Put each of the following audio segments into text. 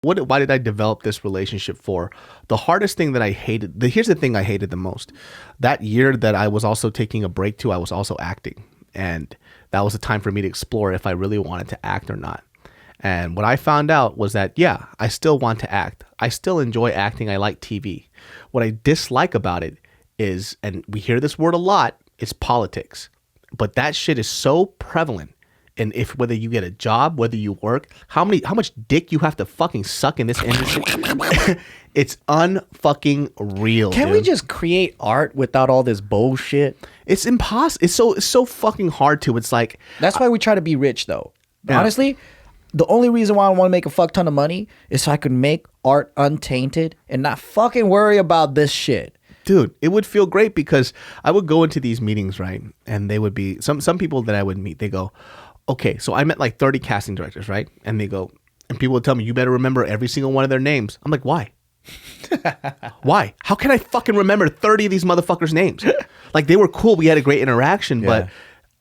Why did I develop this relationship for? The hardest thing that I hated, here's the thing I hated the most. That year that I was also taking a break too, I was also acting. And that was a time for me to explore if I really wanted to act or not. And what I found out was that, yeah, I still want to act. I still enjoy acting. I like TV. What I dislike about it is, and we hear this word a lot, is politics. But that shit is so prevalent. And if whether you get a job, whether you work, how much dick you have to fucking suck in this industry, it's unfucking real. Can't we just create art without all this bullshit? It's impossible. It's so fucking hard to. It's like that's why we try to be rich, though. Yeah. Honestly, the only reason why I want to make a fuck ton of money is so I can make art untainted and not fucking worry about this shit. Dude, it would feel great because I would go into these meetings, right? And they would be some people that I would meet. They go, okay, so I met like 30 casting directors, right? And they go, and people would tell me, you better remember every single one of their names. I'm like, why? Why? How can I fucking remember 30 of these motherfuckers' names? Like, they were cool. We had a great interaction, but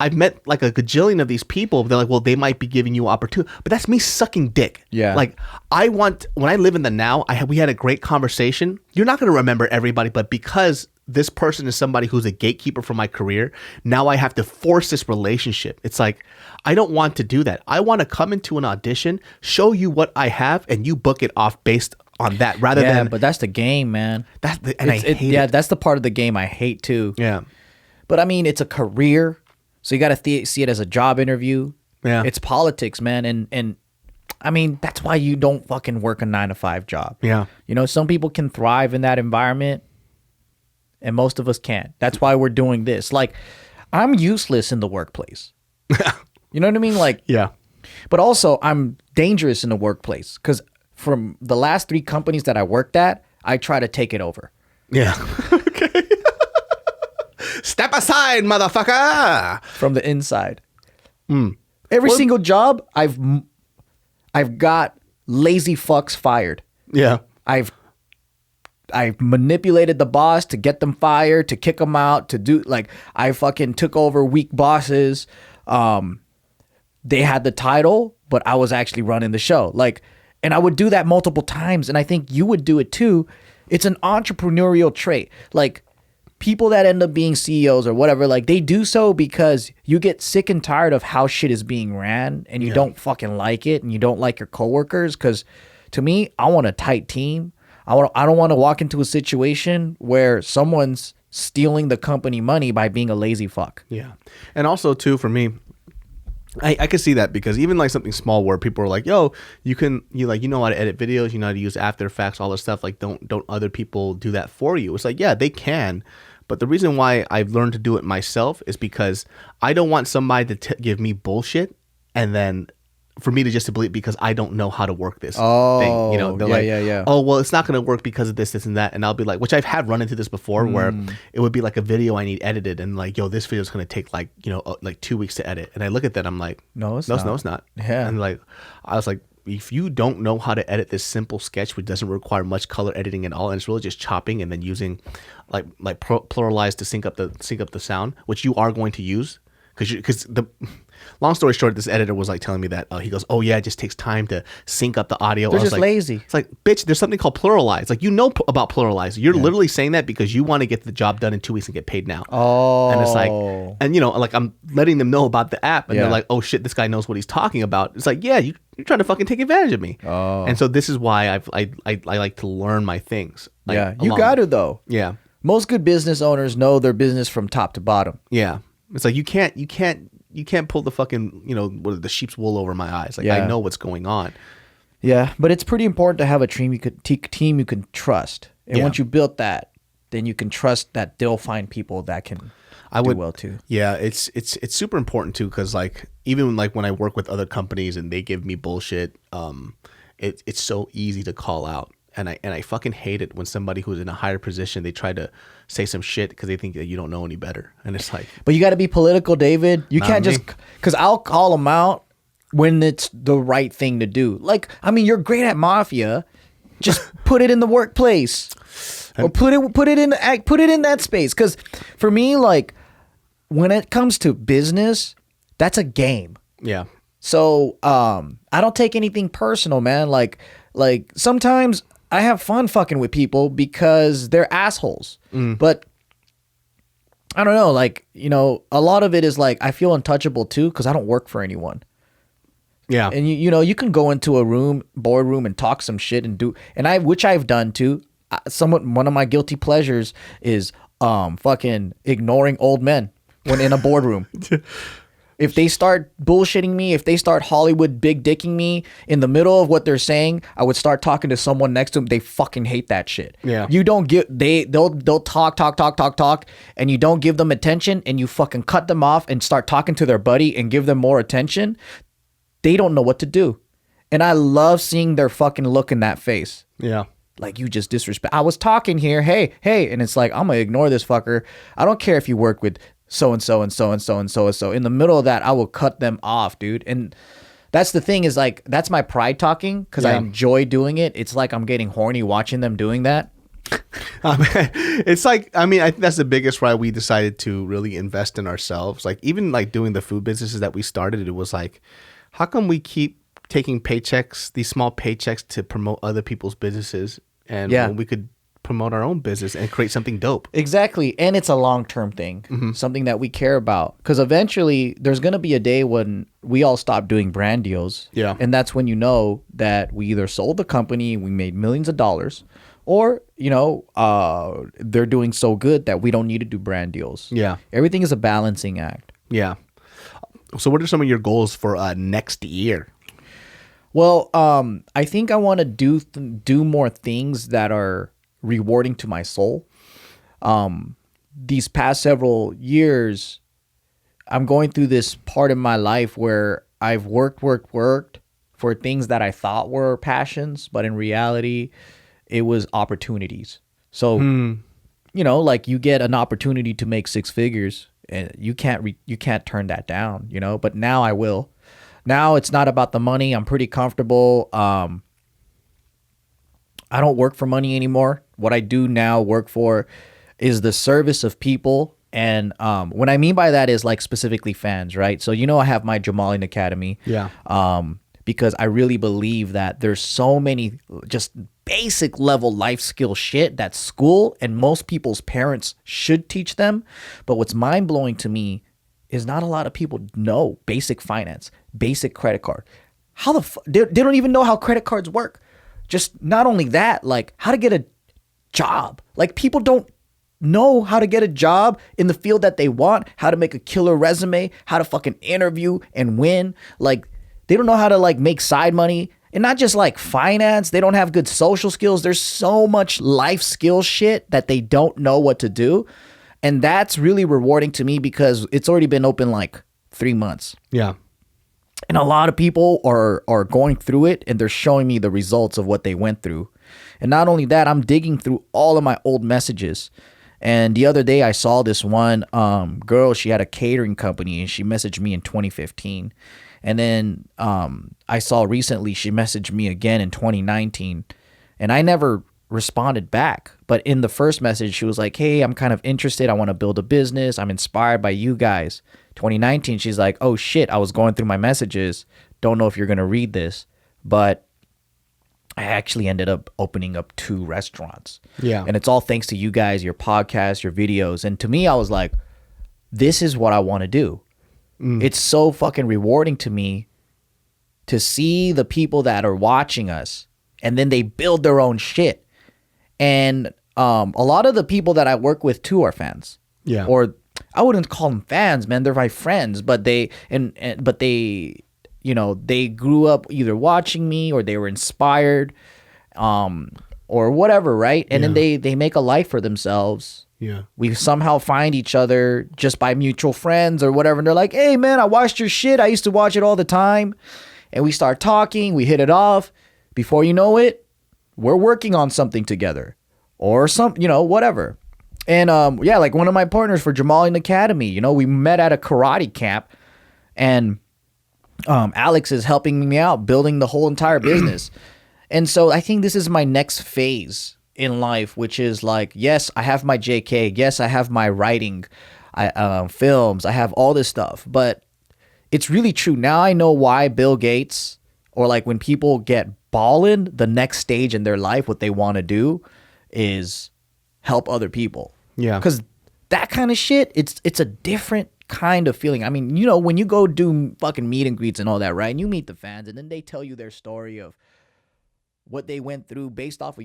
I've met like a gajillion of these people. They're like, well, they might be giving you opportunity, but that's me sucking dick. Yeah. Like, when I live in the now, we had a great conversation. You're not going to remember everybody, but because this person is somebody who's a gatekeeper for my career, now I have to force this relationship. It's like, I don't want to do that. I want to come into an audition, show you what I have, and you book it off based on that rather than. But that's the game, man. I hate it. That's the part of the game I hate too. Yeah. But I mean, it's a career. So you got to see it as a job interview. Yeah. It's politics, man. And I mean, that's why you don't fucking work a 9-to-5 job. Yeah. You know, some people can thrive in that environment and most of us can't. That's why we're doing this. Like, I'm useless in the workplace. You know what I mean? Like, yeah. But also, I'm dangerous in the workplace because from the last 3 companies that I worked at, I try to take it over. Yeah. Okay. Step aside, motherfucker. From the inside. Every single job, I've got lazy fucks fired. Yeah. I've manipulated the boss to get them fired, to kick them out, to do like I fucking took over weak bosses. They had the title, but I was actually running the show. Like, and I would do that multiple times, and I think you would do it too. It's an entrepreneurial trait. Like, people that end up being CEOs or whatever, like, they do so because you get sick and tired of how shit is being ran, and you don't fucking like it, and you don't like your coworkers. Because to me, I want a tight team. I don't want to walk into a situation where someone's stealing the company money by being a lazy fuck. Yeah. And also too, for me, I could see that because even like something small where people are like, yo, you know how to edit videos, you know how to use After Effects, all this stuff. Like, don't other people do that for you? It's like, yeah, they can. But the reason why I've learned to do it myself is because I don't want somebody to give me bullshit and then for me to just believe because I don't know how to work this thing. You know, they're oh, well, it's not going to work because of this, and that. And I'll be like, which I've had run into this before where it would be like a video I need edited and like, yo, this video is going to take like, you know, like 2 weeks to edit. And I look at that, I'm like, no, it's not. Yeah. And like, I was like, if you don't know how to edit this simple sketch, which doesn't require much color editing at all, and it's really just chopping and then using like pluralize to sync up the sound, which you are going to use. Because the long story short, this editor was like telling me that he goes, oh yeah, it just takes time to sync up the audio. They're just like, lazy. It's like, bitch, there's something called pluralize. Like, you know about pluralize. You're literally saying that because you want to get the job done in 2 weeks and get paid now. Oh. And it's like, and you know, like I'm letting them know about the app, and they're like, oh shit, this guy knows what he's talking about. It's like, yeah, you're trying to fucking take advantage of me. Oh. And so this is why I like to learn my things. Like, yeah, you got to though. Yeah. Most good business owners know their business from top to bottom. Yeah. It's like you can't pull the fucking, you know, the sheep's wool over my eyes. Like, I know what's going on. Yeah, but it's pretty important to have a team you can trust. And once you built that, then you can trust that they'll find people that can do well too. Yeah, it's super important too, because like even like when I work with other companies and they give me bullshit, it's so easy to call out. And I fucking hate it when somebody who's in a higher position, they try to say some shit because they think that you don't know any better. And it's like... But you got to be political, David. You can't just... Because I'll call them out when it's the right thing to do. Like, I mean, you're great at mafia. Just put it in the workplace. Or put it in that space. Because for me, like, when it comes to business, that's a game. Yeah. So I don't take anything personal, man. Like Like sometimes I have fun fucking with people because they're assholes. But I don't know, like, you know, a lot of it is like I feel untouchable too because I don't work for anyone. Yeah. And you know, you can go into a boardroom and talk some shit which I've done too. One of my guilty pleasures is fucking ignoring old men when in a boardroom. If they start bullshitting me, if they start Hollywood big dicking me in the middle of what they're saying, I would start talking to someone next to them. They fucking hate that shit. Yeah. You don't give they'll talk, and you don't give them attention, and you fucking cut them off and start talking to their buddy and give them more attention. They don't know what to do. And I love seeing their fucking look in that face. Yeah. Like, you just disrespect. I was talking here. Hey. And it's like, I'm going to ignore this fucker. I don't care if you work with so-and-so and so-and-so and so-and-so. In the middle of that, I will cut them off, dude. And that's the thing is like, that's my pride talking because I enjoy doing it. It's like I'm getting horny watching them doing that. It's like, I mean, I think that's the biggest why we decided to really invest in ourselves. Like, even like doing the food businesses that we started, it was like, how come we keep taking paychecks, these small paychecks to promote other people's businesses? And when we could promote our own business and create something dope. Exactly. And it's a long-term thing, something that we care about. Because eventually there's going to be a day when we all stop doing brand deals. Yeah. And that's when you know that we either sold the company, we made millions of dollars, or, you know, they're doing so good that we don't need to do brand deals. Yeah. Everything is a balancing act. Yeah. So what are some of your goals for next year? Well, I think I want to do more things that are rewarding to my soul. These past several years, I'm going through this part of my life where I've worked for things that I thought were passions, but in reality, it was opportunities. So, you know, like you get an opportunity to make six figures and you can't turn that down, you know, but now I will. Now it's not about the money. I'm pretty comfortable. I don't work for money anymore. What I do now work for is the service of people. And what I mean by that is like specifically fans, right? So, you know, I have my Jamalian Academy. Yeah. Because I really believe that there's so many just basic level life skill shit that school and most people's parents should teach them. But what's mind blowing to me is not a lot of people know basic finance, basic credit card. How they don't even know how credit cards work. Just not only that, like how to get a job. Like people don't know how to get a job in the field that they want, how to make a killer resume, how to fucking interview and win. Like they don't know how to like make side money, and not just like finance. They don't have good social skills. There's so much life skill shit that they don't know what to do. And that's really rewarding to me because it's already been open like 3 months. Yeah. And a lot of people are going through it and they're showing me the results of what they went through. And not only that, I'm digging through all of my old messages. And the other day I saw this one girl, she had a catering company and she messaged me in 2015. And then I saw recently she messaged me again in 2019 and I never responded back. But in the first message, she was like, hey, I'm kind of interested. I want to build a business. I'm inspired by you guys. 2019, she's like, oh shit, I was going through my messages. Don't know if you're going to read this, but I actually ended up opening up 2 restaurants. Yeah. And it's all thanks to you guys, your podcast, your videos. And to me, I was like, this is what I want to do. It's so fucking rewarding to me to see the people that are watching us and then they build their own shit. And a lot of the people that I work with too are fans. Yeah. Or I wouldn't call them fans, man. They're my friends, but they you know, they grew up either watching me or they were inspired, or whatever, right? And then they make a life for themselves. Yeah. We somehow find each other just by mutual friends or whatever. And they're like, hey, man, I watched your shit. I used to watch it all the time. And we start talking. We hit it off. Before you know it, we're working on something together or you know, whatever. And yeah, like one of my partners for Jamalian Academy, you know, we met at a karate camp and Alex is helping me out building the whole entire business. And so I think this is my next phase in life, which is like, yes, I have my JK. Yes, I have my writing, films. I have all this stuff. But it's really true. Now I know why Bill Gates or like when people get balling, the next stage in their life, what they want to do is help other people. Yeah. Because that kind of shit, it's a different kind of feeling. I mean, when you go do fucking meet and greets and all that, right? And you meet the fans and then they tell you their story of what they went through based off of